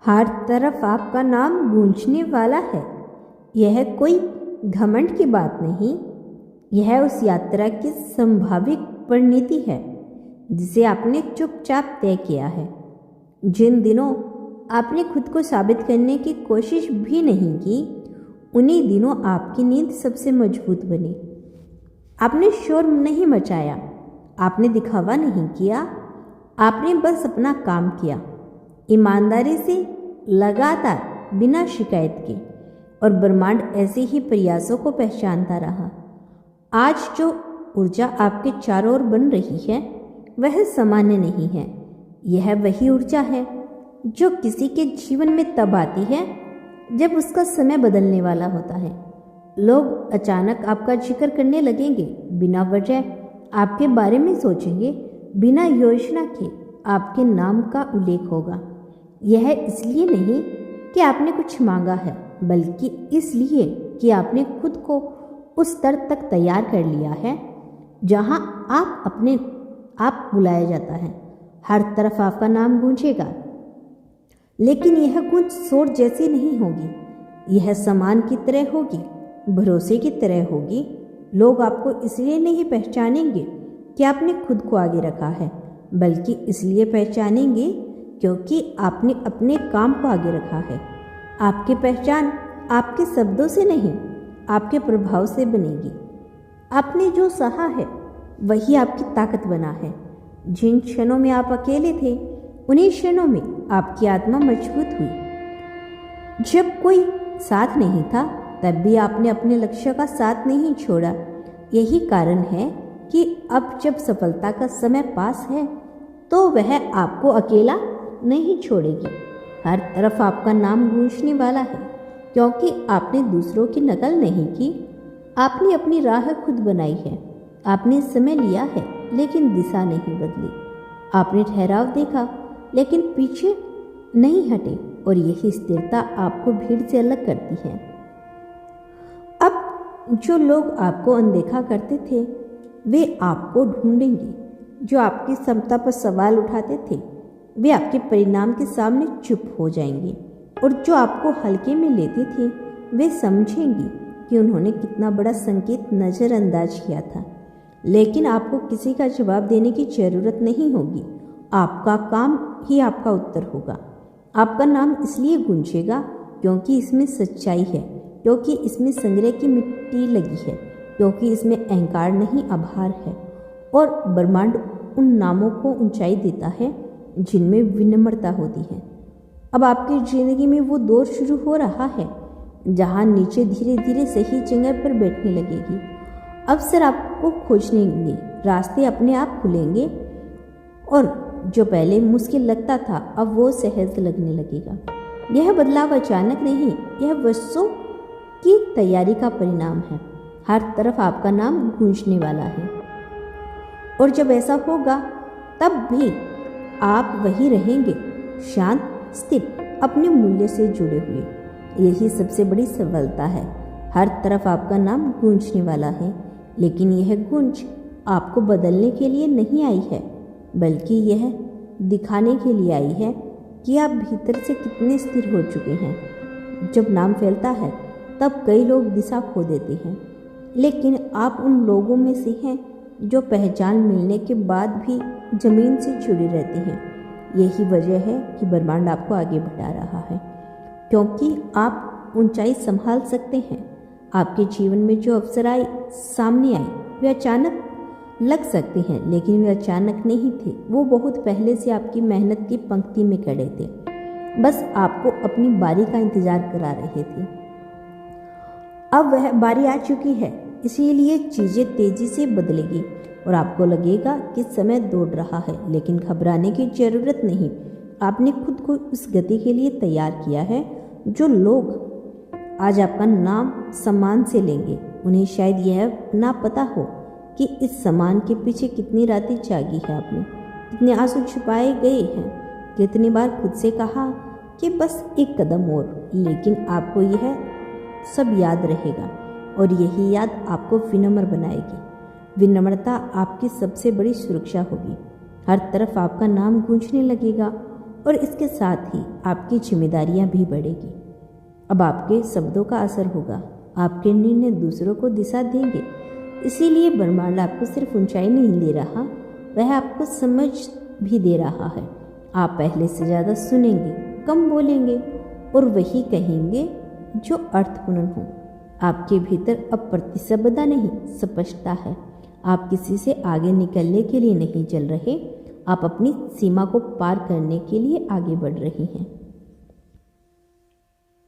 हर तरफ आपका नाम गूंजने वाला है। यह कोई घमंड की बात नहीं, यह उस यात्रा की संभावित परिणति है जिसे आपने चुपचाप तय किया है। जिन दिनों आपने खुद को साबित करने की कोशिश भी नहीं की, उन्हीं दिनों आपकी नींद सबसे मजबूत बनी। आपने शोर नहीं मचाया, आपने दिखावा नहीं किया, आपने बस अपना काम किया, ईमानदारी से, लगातार, बिना शिकायत के। और ब्रह्मांड ऐसे ही प्रयासों को पहचानता रहा। आज जो ऊर्जा आपके चारों ओर बन रही है वह सामान्य नहीं है। यह वही ऊर्जा है जो किसी के जीवन में तब आती है जब उसका समय बदलने वाला होता है। लोग अचानक आपका जिक्र करने लगेंगे, बिना वजह आपके बारे में सोचेंगे, बिना योजना के आपके नाम का उल्लेख होगा। यह इसलिए नहीं कि आपने कुछ मांगा है, बल्कि इसलिए कि आपने खुद को उस स्तर तक तैयार कर लिया है जहां आप अपने आप बुलाया जाता है। हर तरफ आपका नाम गूंजेगा, लेकिन यह गूंज शोर जैसी नहीं होगी। यह सम्मान की तरह होगी, भरोसे की तरह होगी। लोग आपको इसलिए नहीं पहचानेंगे कि आपने खुद को आगे रखा है, बल्कि इसलिए पहचानेंगे क्योंकि आपने अपने काम को आगे रखा है। आपकी पहचान आपके शब्दों से नहीं, आपके प्रभाव से बनेगी। आपने जो सहा है वही आपकी ताकत बना है। जिन क्षणों में आप अकेले थे, उन्हीं क्षणों में आपकी आत्मा मजबूत हुई। जब कोई साथ नहीं था, तब भी आपने अपने लक्ष्य का साथ नहीं छोड़ा। यही कारण है कि अब जब सफलता का समय पास है, तो वह आपको अकेला नहीं छोड़ेगी। हर तरफ आपका नाम गूंजने वाला है, क्योंकि आपने दूसरों की नकल नहीं की, आपने अपनी राह खुद बनाई है। आपने समय लिया है, लेकिन दिशा नहीं बदली। आपने ठहराव देखा, लेकिन पीछे नहीं हटे, और यही स्थिरता आपको भीड़ से अलग करती है। अब जो लोग आपको अनदेखा करते थे, वे आपको ढूंढेंगे। जो आपकी क्षमता पर सवाल उठाते थे, वे आपके परिणाम के सामने चुप हो जाएंगे, और जो आपको हल्के में लेते थे, वे समझेंगे कि उन्होंने कितना बड़ा संकेत नज़रअंदाज किया था। लेकिन आपको किसी का जवाब देने की जरूरत नहीं होगी। आपका काम ही आपका उत्तर होगा। आपका नाम इसलिए गूंजेगा क्योंकि इसमें सच्चाई है, क्योंकि इसमें संग्रह की मिट्टी लगी है, क्योंकि इसमें अहंकार नहीं, आभार है। और ब्रह्मांड उन नामों को ऊंचाई देता है जिनमें विनम्रता होती है। अब आपकी जिंदगी में वो दौर शुरू हो रहा है जहां नीचे धीरे धीरे सही जगह पर बैठने लगेगी। अवसर आपको खोजनेंगे, रास्ते अपने आप खुलेंगे, और जो पहले मुश्किल लगता था अब वो सहज लगने लगेगा। यह बदलाव अचानक नहीं, यह वर्षों की तैयारी का परिणाम है। हर तरफ आपका नाम गूंजने वाला है, और जब ऐसा होगा तब भी आप वही रहेंगे, शांत, स्थिर, अपने मूल्य से जुड़े हुए। यही सबसे बड़ी सफलता है। हर तरफ आपका नाम गूंजने वाला है, लेकिन यह गूंज आपको बदलने के लिए नहीं आई है, बल्कि यह दिखाने के लिए आई है कि आप भीतर से कितने स्थिर हो चुके हैं। जब नाम फैलता है तब कई लोग दिशा खो देते हैं, लेकिन आप उन लोगों में से हैं जो पहचान मिलने के बाद भी जमीन से जुड़े रहते हैं। यही वजह है कि ब्रह्मांड आपको आगे बढ़ा रहा है, क्योंकि आप ऊंचाई संभाल सकते हैं। आपके जीवन में जो अवसर आए, सामने आए, वे अचानक लग सकते हैं, लेकिन वे अचानक नहीं थे। वो बहुत पहले से आपकी मेहनत की पंक्ति में खड़े थे, बस आपको अपनी बारी का इंतजार करा रहे थे। अब वह बारी आ चुकी है, इसीलिए चीज़ें तेजी से बदलेगी और आपको लगेगा कि समय दौड़ रहा है, लेकिन घबराने की जरूरत नहीं। आपने खुद को उस गति के लिए तैयार किया है जो लोग आज आपका नाम सम्मान से लेंगे। उन्हें शायद यह ना पता हो कि इस सम्मान के पीछे कितनी रातें जागी है आपने, कितने आंसू छुपाए गए हैं, कितनी बार खुद से कहा कि बस एक कदम और, लेकिन आपको यह सब याद रहेगा, और यही याद आपको विनम्र बनाएगी। विनम्रता आपकी सबसे बड़ी सुरक्षा होगी। हर तरफ आपका नाम गूंजने लगेगा, और इसके साथ ही आपकी जिम्मेदारियां भी बढ़ेगी। अब आपके शब्दों का असर होगा, आपके निर्णय दूसरों को दिशा देंगे। इसीलिए ब्रह्मांड आपको सिर्फ ऊंचाई नहीं दे रहा, वह आपको समझ भी दे रहा है। आप पहले से ज़्यादा सुनेंगे, कम बोलेंगे और वही कहेंगे जो अर्थपूर्ण हो। आपके भीतर अब प्रतिशब्दता नहीं, स्पष्टता है। आप किसी से आगे निकलने के लिए नहीं चल रहे, आप अपनी सीमा को पार करने के लिए आगे बढ़ रहे हैं।